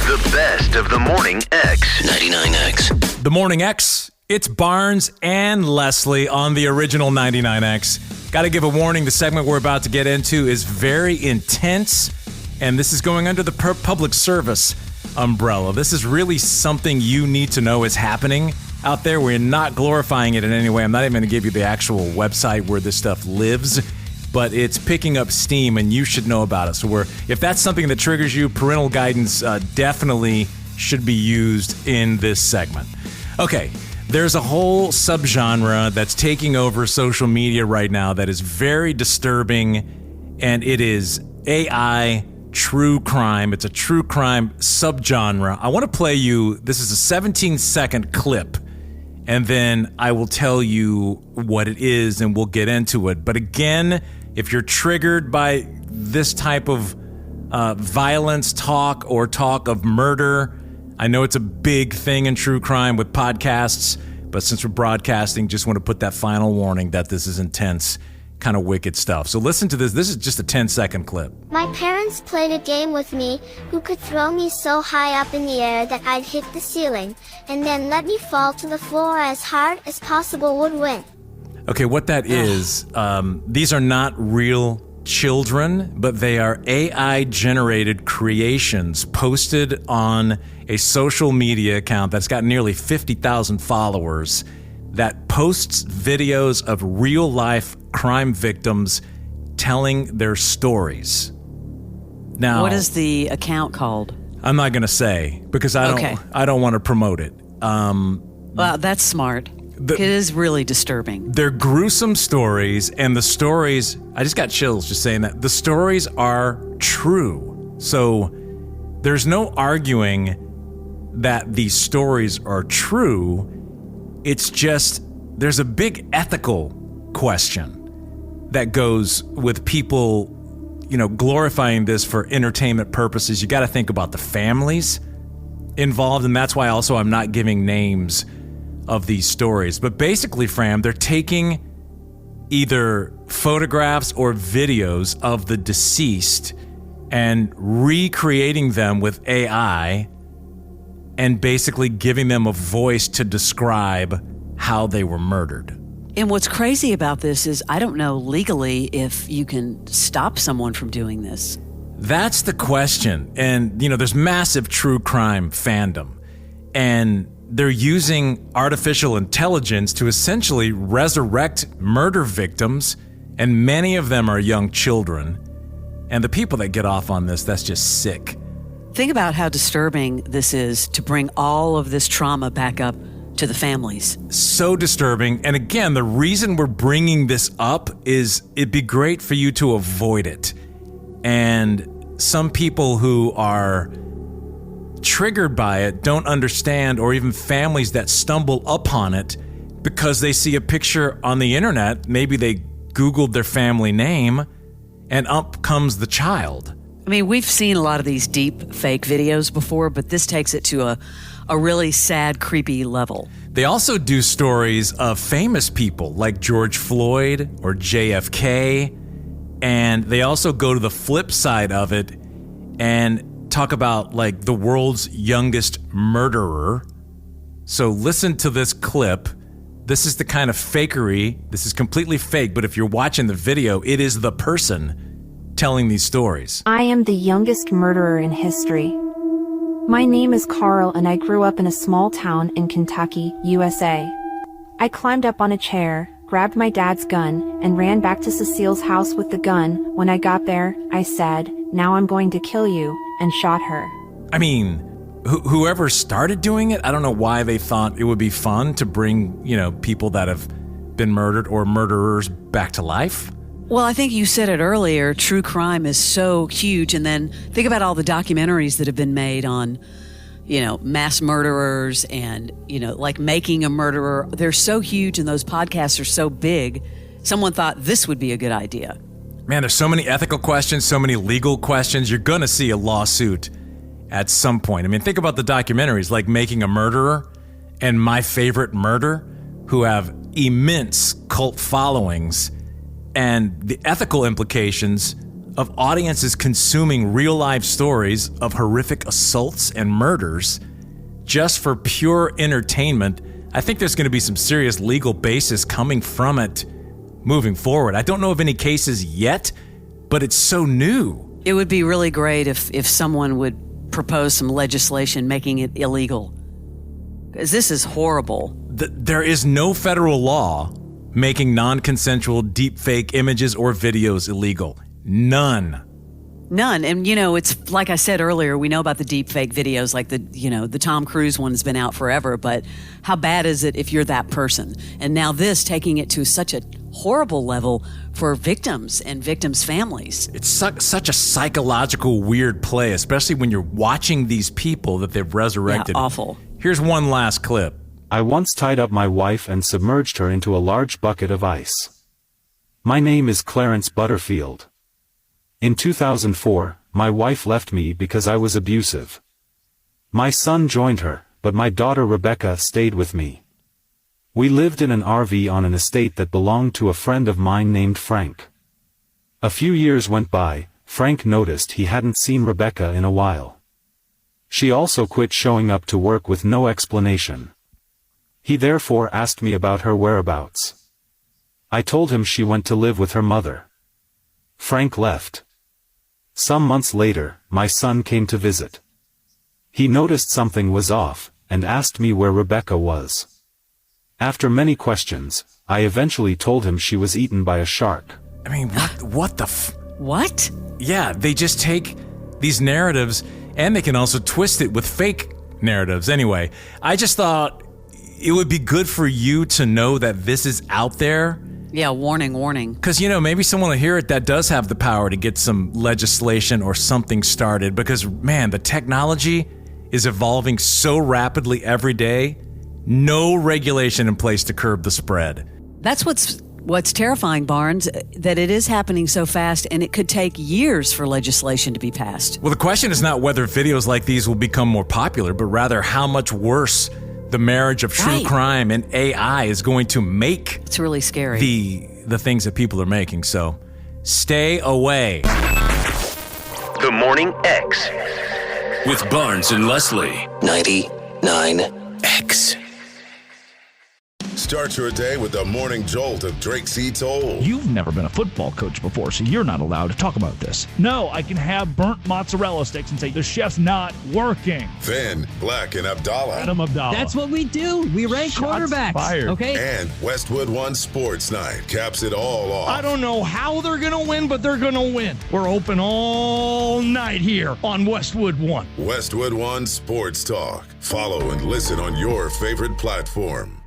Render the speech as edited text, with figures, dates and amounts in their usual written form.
The best of the Morning X. 99X. The Morning X. It's Barnes and Leslie on the original 99X. Got to give a warning. The segment we're about to get into is very intense, and this is going under the public service umbrella. This is really something you need to know is happening out there. We're not glorifying it in any way. I'm not even going to give you the actual website where this stuff lives, but it's picking up steam, and you should know about it. So if that's something that triggers you, parental guidance definitely should be used in this segment. Okay, there's a whole subgenre that's taking over social media right now that is very disturbing, and it is AI true crime. It's a true crime subgenre. I want to play you, this is a 17-second clip, and then I will tell you what it is and we'll get into it. But again, if you're triggered by this type of violence talk or talk of murder, I know it's a big thing in true crime with podcasts, but since we're broadcasting, just want to put that final warning that this is intense, kind of wicked stuff. So listen to this. This is just a 10-second clip. My parents played a game with me who could throw me so high up in the air that I'd hit the ceiling, and then let me fall to the floor as hard as possible would win. Okay, what that is, these are not real children, but they are AI-generated creations posted on a social media account that's got nearly 50,000 followers that posts videos of real-life crime victims telling their stories. Now, what is the account called? I'm not going to say because I don't want to promote it. Well, that's smart. It is really disturbing. They're gruesome stories, and the stories, I just got chills just saying that. The stories are true. So there's no arguing that these stories are true. It's just there's a big ethical question that goes with people, glorifying this for entertainment purposes. You got to think about the families involved, and that's why also I'm not giving names of these stories. But basically, Fram, they're taking either photographs or videos of the deceased and recreating them with AI and basically giving them a voice to describe how they were murdered. And what's crazy about this is I don't know legally if you can stop someone from doing this. That's the question. And, there's massive true crime fandom. And they're using artificial intelligence to essentially resurrect murder victims, and many of them are young children. And the people that get off on this, that's just sick. Think about how disturbing this is to bring all of this trauma back up to the families. So disturbing. And again, the reason we're bringing this up is it'd be great for you to avoid it. And some people who are triggered by it don't understand, or even families that stumble upon it because they see a picture on the internet. Maybe they Googled their family name and up comes the child. I mean, we've seen a lot of these deep fake videos before, but this takes it to a really sad, creepy level. They also do stories of famous people like George Floyd or JFK, and they also go to the flip side of it and talk about like the world's youngest murderer. So listen to this clip. This is the kind of fakery. This is completely fake, but if you're watching the video, it is the person telling these stories. I am the youngest murderer in history. My name is Carl, and I grew up in a small town in Kentucky, USA. I climbed up on a chair, grabbed my dad's gun, and ran back to Cecile's house with the gun. When I got there, I said, "Now I'm going to kill you," and shot her. I mean, whoever started doing it, I don't know why they thought it would be fun to bring, people that have been murdered or murderers back to life. Well, I think you said it earlier, true crime is so huge. And then think about all the documentaries that have been made on, mass murderers and, like Making a Murderer. They're so huge and those podcasts are so big. Someone thought this would be a good idea. Man, there's so many ethical questions, so many legal questions. You're going to see a lawsuit at some point. I mean, think about the documentaries like Making a Murderer and My Favorite Murder, who have immense cult followings, and the ethical implications of audiences consuming real-life stories of horrific assaults and murders just for pure entertainment, I think there's going to be some serious legal basis coming from it moving forward. I don't know of any cases yet, but it's so new. It would be really great if someone would propose some legislation making it illegal. Because this is horrible. There is no federal law making non-consensual deepfake images or videos illegal. None. And it's like I said earlier, we know about the deepfake videos, like the Tom Cruise one has been out forever, but how bad is it if you're that person? And now this, taking it to such a horrible level for victims and victims' families. It's such a psychological weird play, especially when you're watching these people that they've resurrected. Yeah, awful. Here's one last clip. I once tied up my wife and submerged her into a large bucket of ice. My name is Clarence Butterfield. In 2004, my wife left me because I was abusive. My son joined her, but my daughter Rebecca stayed with me. We lived in an RV on an estate that belonged to a friend of mine named Frank. A few years went by. Frank noticed he hadn't seen Rebecca in a while. She also quit showing up to work with no explanation. He therefore asked me about her whereabouts. I told him she went to live with her mother. Frank left. Some months later, my son came to visit. He noticed something was off, and asked me where Rebecca was. After many questions, I eventually told him she was eaten by a shark. I mean, what What? Yeah, they just take these narratives and they can also twist it with fake narratives. Anyway, I just thought it would be good for you to know that this is out there. Yeah, warning. Because, maybe someone will hear it that does have the power to get some legislation or something started. Because, man, the technology is evolving so rapidly every day. No regulation in place to curb the spread. That's what's terrifying, Barnes, that it is happening so fast, and it could take years for legislation to be passed. Well, the question is not whether videos like these will become more popular, but rather how much worse the marriage of true crime and AI is going to make. It's really scary. The things that people are making. So stay away. The Morning X with Barnes and Leslie. 99X. Start your day with the morning jolt of Drake C. Toll. You've never been a football coach before, so you're not allowed to talk about this. No, I can have burnt mozzarella sticks and say the chef's not working. Then Black and Abdallah. Adam Abdallah. That's what we do. We rank Shots quarterbacks. fired. Okay. And Westwood One Sports Night caps it all off. I don't know how they're going to win, but they're going to win. We're open all night here on Westwood One. Westwood One Sports Talk. Follow and listen on your favorite platform.